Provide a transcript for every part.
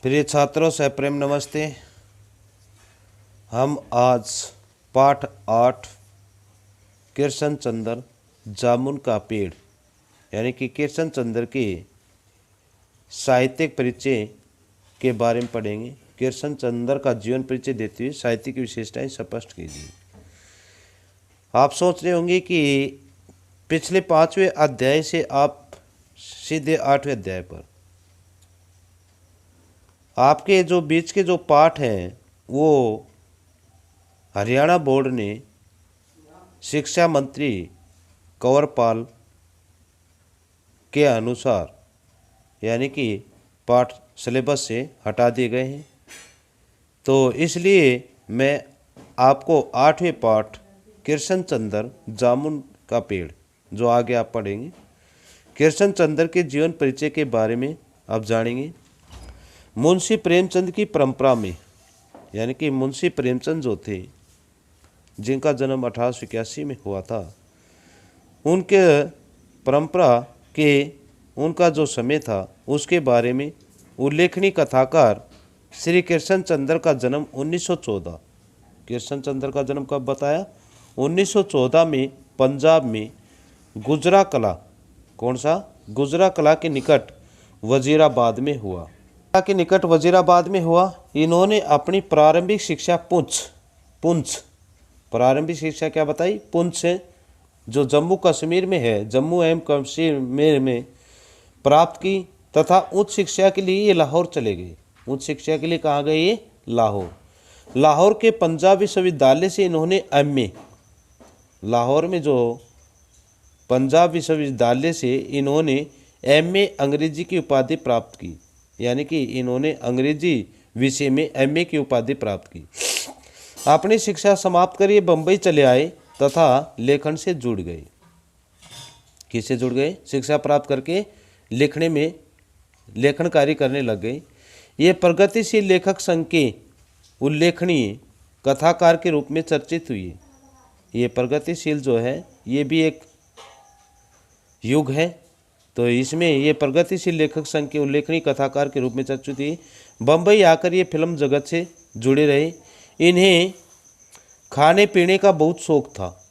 प्रिय छात्रों से प्रेम नमस्ते। हम आज पाठ 8 कृष्ण चंद्र जामुन का पेड़ यानी कि कृष्ण चंद्र के साहित्यिक परिचय के बारे में पढ़ेंगे। कृष्ण चंद्र का जीवन परिचय देते हुए साहित्यिक विशेषताएं स्पष्ट कीजिए। आप सोच रहे होंगे कि पिछले 5वें अध्याय से आप सीधे 8वें अध्याय पर, आपके जो बीच के जो पाठ हैं वो हरियाणा बोर्ड ने शिक्षा मंत्री कंवरपाल के अनुसार यानी कि पाठ सिलेबस से हटा दिए गए हैं। तो इसलिए मैं आपको 8वें पाठ कृष्ण चंद्र जामुन का पेड़ जो आगे आप पढ़ेंगे, कृष्ण चंद्र के जीवन परिचय के बारे में आप जानेंगे। मुंशी प्रेमचंद की परंपरा में यानी कि मुंशी प्रेमचंद जो थे, जिनका जन्म 1881 में हुआ था, उनके परंपरा के उनका जो समय था उसके बारे में उल्लेखनीय कथाकार श्री कृष्ण चंद्र का जन्म 1914। कृष्ण चंद्र का जन्म कब बताया? 1914 में पंजाब में गुजरा कला, कौन सा? गुजरा कला के निकट वजीराबाद में हुआ। के निकट वजीराबाद में हुआ। इन्होंने अपनी प्रारंभिक शिक्षा पुंछ प्रारंभिक शिक्षा क्या बताई? पुंछ से जो जम्मू कश्मीर में है, जम्मू एवं कश्मीर में प्राप्त की तथा उच्च शिक्षा के लिए ये लाहौर चले गए। उच्च शिक्षा के लिए कहाँ गए ये? लाहौर के पंजाब विश्वविद्यालय से इन्होंने एमए, लाहौर में जो पंजाब विश्वविद्यालय से इन्होंने एमए अंग्रेजी की उपाधि प्राप्त की, यानी कि इन्होंने अंग्रेजी विषय में एमए की उपाधि प्राप्त की। अपनी शिक्षा समाप्त कर ये बम्बई चले आए तथा लेखन से जुड़ गए। किससे जुड़ गए? शिक्षा प्राप्त करके लिखने में लेखन कार्य करने लग गए। ये प्रगतिशील लेखक संघ के उल्लेखनीय कथाकार के रूप में चर्चित हुए। ये प्रगतिशील जो है ये भी एक युग है, तो इसमें ये प्रगतिशील लेखक संघ के उल्लेखनीय कथाकार के रूप में चर्चित थी। बम्बई आकर ये फिल्म जगत से जुड़े रहे। इन्हें खाने पीने का बहुत शौक था,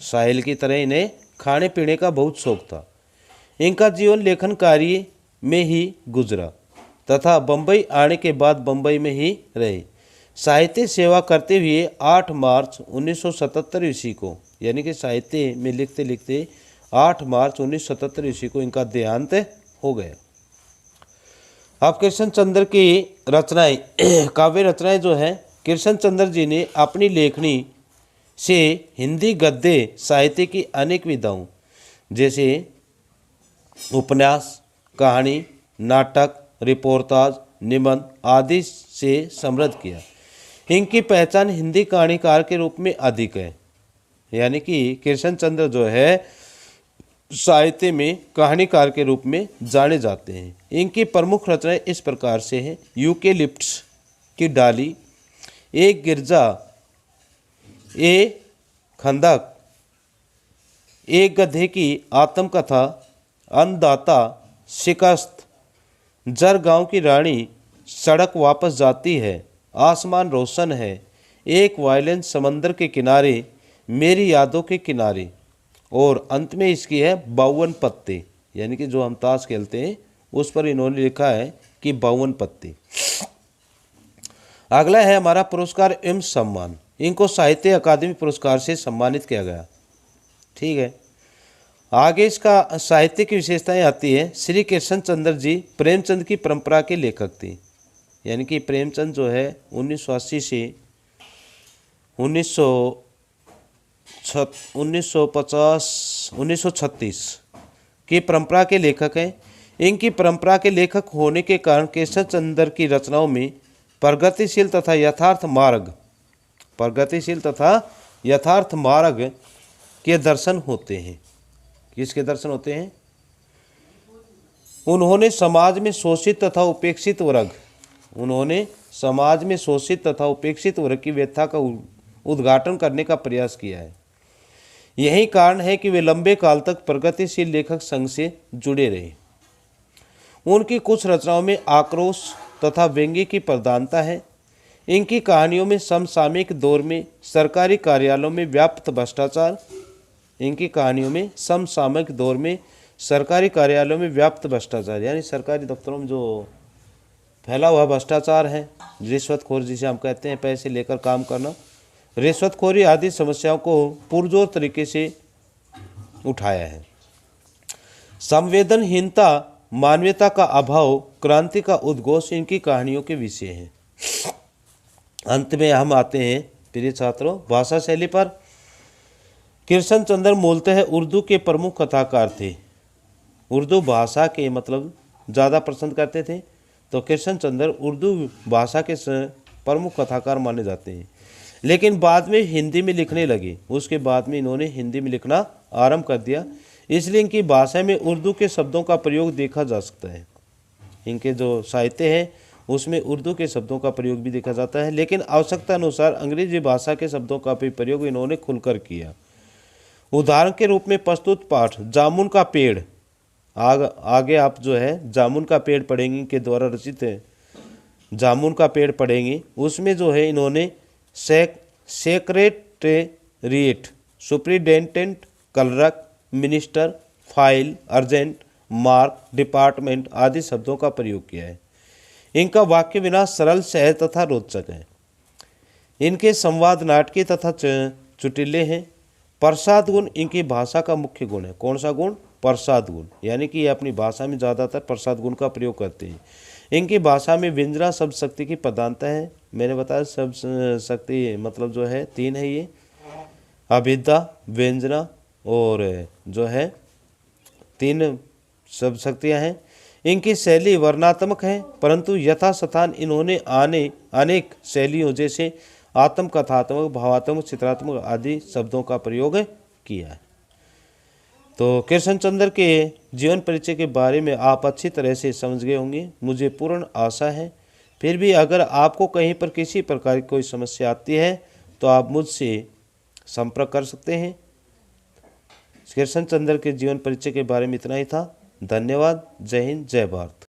साहिल की तरह इन्हें खाने पीने का बहुत शौक था। इनका जीवन लेखन कार्य में ही गुजरा तथा बम्बई आने के बाद बम्बई में ही रहे। साहित्य सेवा करते हुए 8 मार्च 1977 ईस्वी को, यानी कि साहित्य में लिखते लिखते 8 मार्च 1977 ईस्वी को इनका देहांत हो गया। अब कृष्ण चंद्र की रचनाएं, काव्य रचनाएं जो है, कृष्ण चंद्र जी ने अपनी लेखनी से हिंदी गद्य साहित्य की अनेक विधाओं जैसे उपन्यास, कहानी, नाटक, रिपोर्टाज, निबंध आदि से समृद्ध किया। इनकी पहचान हिंदी कहानीकार के रूप में अधिक है, यानी कि कृष्ण चंद्र जो है साहित्य में कहानीकार के रूप में जाने जाते हैं। इनकी प्रमुख रचनाएं इस प्रकार से हैं: यूकेलिप्टस की डाली, एक गिरजा, ए खंदक, एक गधे की आत्मकथा, अन्नदाता, शिकस्त, जर गांव की रानी, सड़क वापस जाती है, आसमान रोशन है, एक वायलेंस समंदर के किनारे, मेरी यादों के किनारे, और अंत में इसकी है 52 पत्ते, यानी कि जो हम ताश खेलते हैं उस पर इन्होंने लिखा है कि 52 पत्ते। अगला है हमारा पुरस्कार एवं सम्मान। इनको साहित्य अकादमी पुरस्कार से सम्मानित किया गया। ठीक है, आगे इसका साहित्य की विशेषताएं आती है। श्री कृष्ण चंद्र जी प्रेमचंद की परंपरा के लेखक थे, यानी कि प्रेमचंद जो है 1980 से 1936 की परंपरा के लेखक हैं। इनकी परंपरा के लेखक होने के कारण कृष्ण चंद्र की रचनाओं में प्रगतिशील तथा यथार्थ मार्ग के दर्शन होते हैं। किसके दर्शन होते हैं? उन्होंने समाज में शोषित तथा उपेक्षित वर्ग की व्यथा का उद्घाटन करने का प्रयास किया है। यही कारण है कि वे लंबे काल तक प्रगतिशील लेखक संघ से जुड़े रहे। उनकी कुछ रचनाओं में आक्रोश, तथा व्यंग्य की प्रधानता है। इनकी कहानियों में समसामयिक दौर में सरकारी कार्यालयों में व्याप्त भ्रष्टाचार इनकी कहानियों में समसामयिक दौर में सरकारी कार्यालयों में व्याप्त भ्रष्टाचार यानी सरकारी दफ्तरों में जो फैला हुआ भ्रष्टाचार है, रिश्वतखोर जिसे हम कहते हैं, पैसे लेकर काम करना, रिश्वतखोरी आदि समस्याओं को पुरजोर तरीके से उठाया है। संवेदनहीनता, मानवीयता का अभाव, क्रांति का उद्घोष इनकी कहानियों के विषय हैं। अंत में हम आते हैं प्रिय छात्रों भाषा शैली पर। कृष्ण चंद्र मूलतः उर्दू के प्रमुख कथाकार थे। उर्दू भाषा के मतलब ज़्यादा पसंद करते थे, तो कृष्ण चंद्र उर्दू भाषा के प्रमुख कथाकार माने जाते हैं। लेकिन बाद में हिंदी में लिखने लगे। उसके बाद में इन्होंने हिंदी में लिखना आरंभ कर दिया, इसलिए इनकी भाषा में उर्दू के शब्दों का प्रयोग देखा जा सकता है। इनके जो साहित्य है उसमें उर्दू के शब्दों का प्रयोग भी देखा जाता है, लेकिन आवश्यकता अनुसार अंग्रेजी भाषा के शब्दों का भी प्रयोग इन्होंने खुलकर किया। उदाहरण के रूप में प्रस्तुत पाठ जामुन का पेड़, आगे आप जो है जामुन का पेड़ पढ़ेंगे के द्वारा रचित है जामुन का पेड़ पढ़ेंगे, उसमें जो है इन्होंने secretariat, superintendent, clerk, minister, file, urgent, mark, department आदि शब्दों का प्रयोग किया है। इनका वाक्य विन्यास सरल, सहज तथा रोचक है। इनके संवाद नाटकीय तथा चुटीले हैं। प्रसाद गुण इनकी भाषा का मुख्य गुण है। कौन सा गुण? प्रसाद गुण, यानी कि ये अपनी भाषा में ज़्यादातर प्रसाद गुण का प्रयोग करते हैं। इनकी भाषा में व्यंजना शब्द शक्ति की प्रधानता है। मैंने बताया शब्द शक्ति मतलब जो है 3 है, ये अभिधा, व्यंजना और जो है 3 शब्द शक्तियाँ हैं। इनकी शैली वर्णात्मक है, परंतु यथास्थान इन्होंने अनेक शैलियों जैसे आत्मकथात्मक, भावात्मक, चित्रात्मक आदि शब्दों का प्रयोग किया है। तो कृष्ण चंद्र के जीवन परिचय के बारे में आप अच्छी तरह से समझ गए होंगे, मुझे पूर्ण आशा है। फिर भी अगर आपको कहीं पर किसी प्रकार की कोई समस्या आती है तो आप मुझसे संपर्क कर सकते हैं। कृष्ण चंद्र के जीवन परिचय के बारे में इतना ही था। धन्यवाद। जय हिंद, जय भारत।